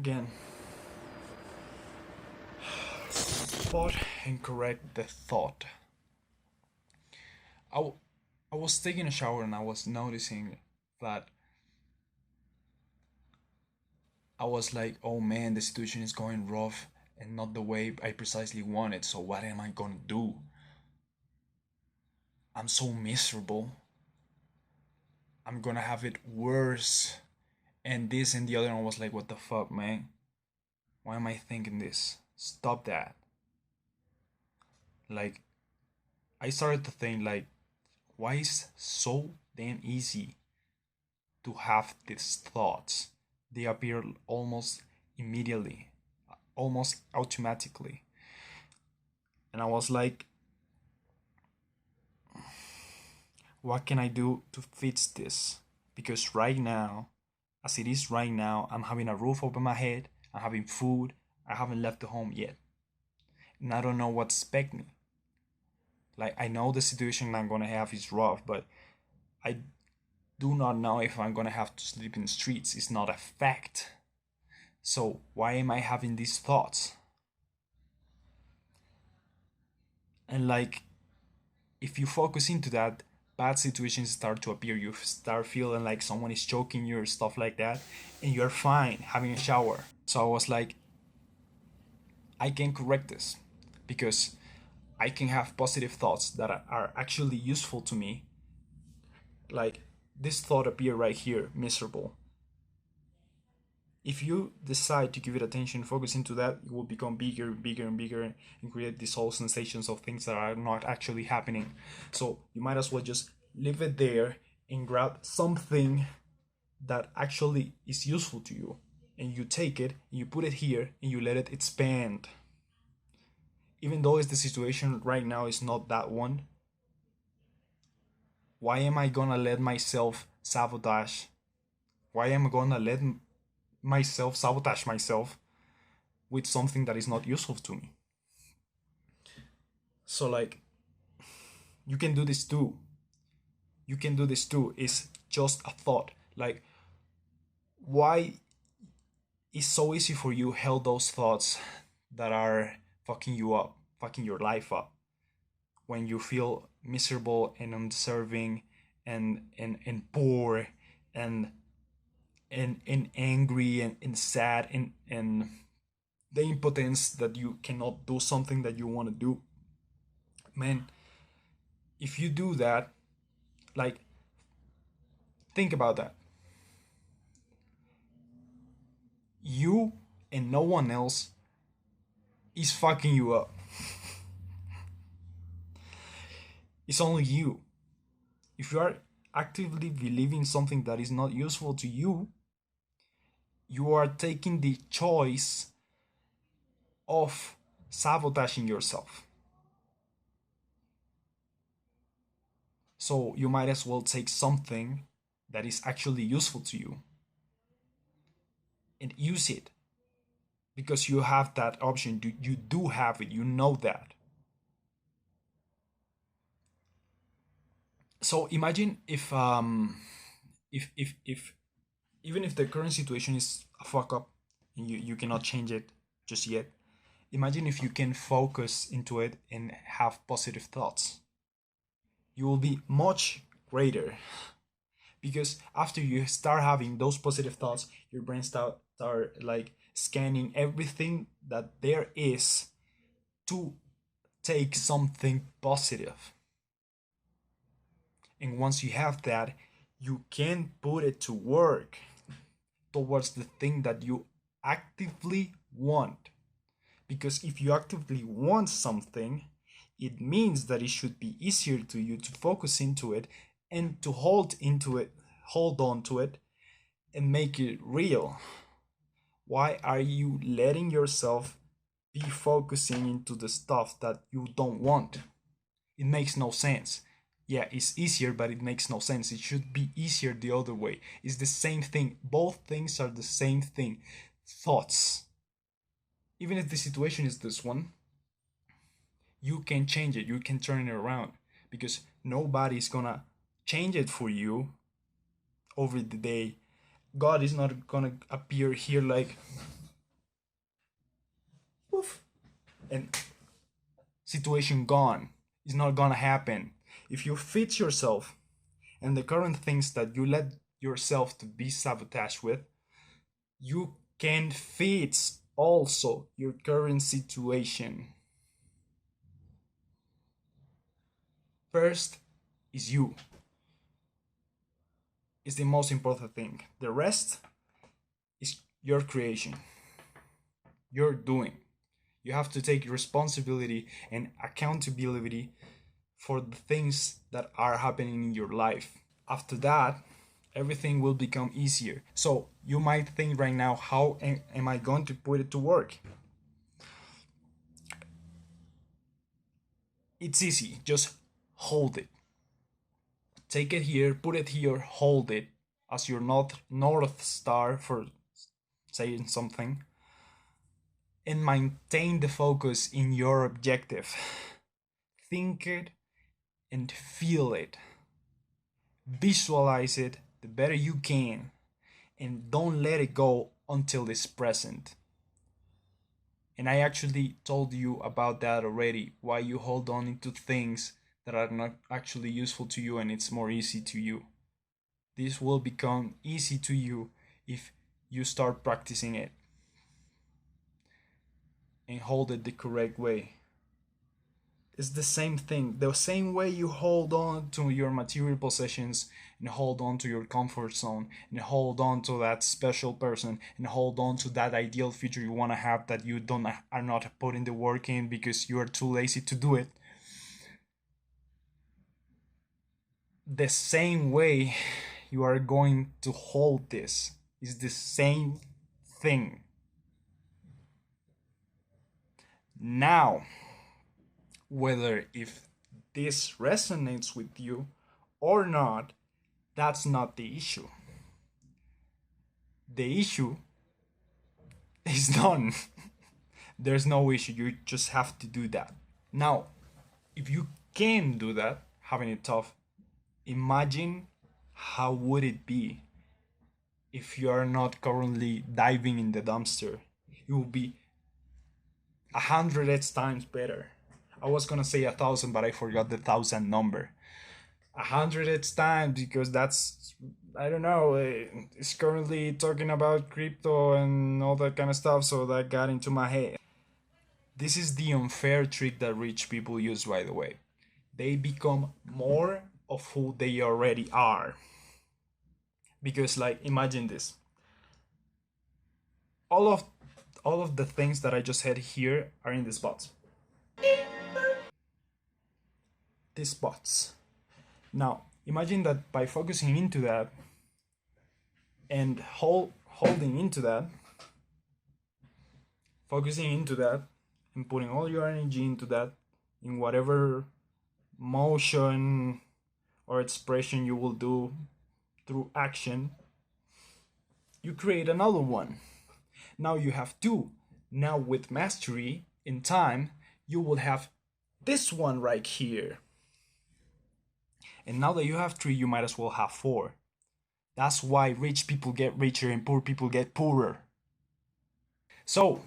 Again, spot and correct the thought. I, w- I was taking a shower and I was noticing that I was like, oh man, the situation is going rough and not the way I precisely wanted. So what am I gonna do? I'm so miserable. I'm gonna have it worse. And this and the other. And I was like, what the fuck, man? Why am I thinking this? Stop that. Like, I started to think, like, why is so damn easy to have these thoughts? They appear almost immediately, almost automatically. And I was like, what can I do to fix this? Because right now, as it is right now, I'm having a roof over my head, I'm having food, I haven't left the home yet. And I don't know what to expect me. Like, I know the situation I'm gonna have is rough, but I do not know if I'm gonna have to sleep in the streets. It's not a fact. So why am I having these thoughts? And like, if you focus into that, bad situations start to appear. You start feeling like someone is choking you or stuff like that, and you're fine having a shower. So I was like, I can correct this because I can have positive thoughts that are actually useful to me. Like this thought appear right here, miserable. If you decide to give it attention, focus into that, it will become bigger, bigger, and bigger, and create these whole sensations of things that are not actually happening. So you might as well just leave it there and grab something that actually is useful to you. And you take it, and you put it here, and you let it expand. Even though it's the situation right now is not that one, why am I gonna let myself sabotage? Why am I gonna let myself sabotage myself with something that is not useful to me? So like you can do this too. You can do this too. It's just a thought. Like why is so easy for you held those thoughts that are fucking you up, fucking your life up when you feel miserable and undeserving and poor and and angry and sad and the impotence that you cannot do something that you want to do. Man, if you do that, like think about that. You and no one else is fucking you up. It's only you. If you are actively believing something that is not useful to you, you are taking the choice of sabotaging yourself. So you might as well take something that is actually useful to you and use it because you have that option. You do have it. You know that. So imagine if even if the current situation is a fuck up and you cannot change it just yet, imagine if you can focus into it and have positive thoughts. You will be much greater because after you start having those positive thoughts, your brain start like scanning everything that there is to take something positive. And once you have that, you can put it to work towards the thing that you actively want. Because if you actively want something, it means that it should be easier to you to focus into it and to hold on to it, and make it real. Why are you letting yourself be focusing into the stuff that you don't want? It makes no sense. Yeah, it's easier, but it makes no sense. It should be easier the other way. It's the same thing. Both things are the same thing. Thoughts. Even if the situation is this one, you can change it. You can turn it around because nobody's gonna change it for you over the day. God is not gonna appear here like, and situation gone. It's not gonna happen. If you fix yourself and the current things that you let yourself to be sabotaged with, you can fix also your current situation. First is you. Is the most important thing. The rest is your creation. You're doing. You have to take responsibility and accountability for the things that are happening in your life. After that, everything will become easier. So you might think right now, how am I going to put it to work? It's easy. Just hold it. Take it here, put it here, hold it as your north star for saying something, and maintain the focus in your objective. Think it and feel it. Visualize it the better you can, and don't let it go until it's present. And I actually told you about that already, why you hold on into things that are not actually useful to you and it's more easy to you. This will become easy to you if you start practicing it and hold it the correct way. It's the same thing. The same way you hold on to your material possessions and hold on to your comfort zone and hold on to that special person and hold on to that ideal future you want to have that you are not putting the work in because you are too lazy to do it. The same way you are going to hold this is the same thing. Now, whether if this resonates with you or not, that's not the issue. The issue is done. There's no issue. You just have to do that. Now, if you can do that, having it tough, imagine how would it be if you are not currently diving in the dumpster. It will be 100 times better. I was gonna say 1,000, but I forgot the 1,000 number. 100 times, because that's, I don't know, it's currently talking about crypto and all that kind of stuff, so that got into my head. This is the unfair trick that rich people use, by the way. They become more of who they already are. Because, like, imagine this. All of the things that I just had here are in the spots. These spots. Now, imagine that by focusing into that and holding into that, focusing into that, and putting all your energy into that, in whatever motion or expression you will do through action, you create another one. Now you have two. Now with mastery, in time, you will have this one right here. And now that you have three, you might as well have four. That's why rich people get richer and poor people get poorer. So,